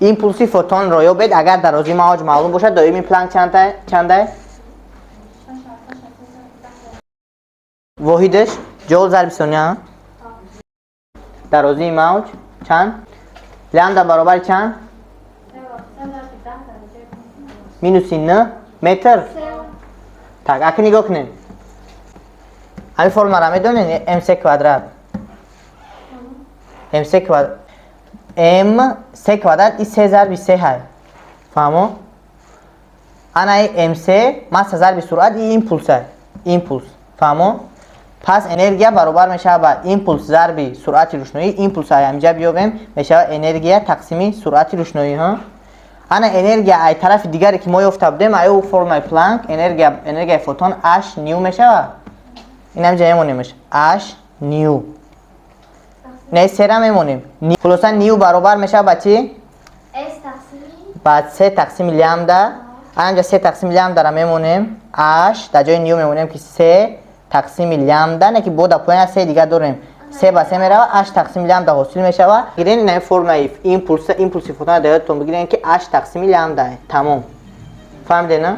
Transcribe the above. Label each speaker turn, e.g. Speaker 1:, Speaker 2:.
Speaker 1: импулси фотонро ёбед агар дарозии мавҷ маълум бошад. доими планк чандае? воҳидаш ҷоул зарби сония. дарозии мавҷ чанд? лямда баробари чанд? минуси 9 метр. так аки нигоҳ кунед. ҳами формуларо медонед? mc квадрат mc квадрат mc квадрат и 3 зарби 3 ҳай. фаҳмо? ана mc масса зарби суръат и импулс ҳай. импулс. фаҳмо? пас энергия баробар мешавад ба импулс зарби суръати рӯшноӣ. импулс ҳай ҳамҷа биёбем мешавад энергия тақсими суръати рӯшноӣ. ана энергия ай тарафи дигаре ки мо ёфта будем аю формулаи планк энергияи фотон h ню мешавад. ин ҳамҷа мемонемш h ню. не сера мемонем. хулоса ню баробар мешавад ба чӣ? ба 3 тақсими лямда. ҳамҷа 3 тақсими лямдаро мемонем h дар ҷои ню мемонем ки 3 тақсими лямда. не ки бода поина 3 дигар дорем. 3 ба 3 мерава h тақсими лямда ҳосил мешавад. гирен ин формулаи импулси фотон дар ёдтон бигирен ки h тақсими лямда. тамом. фаҳмидед на?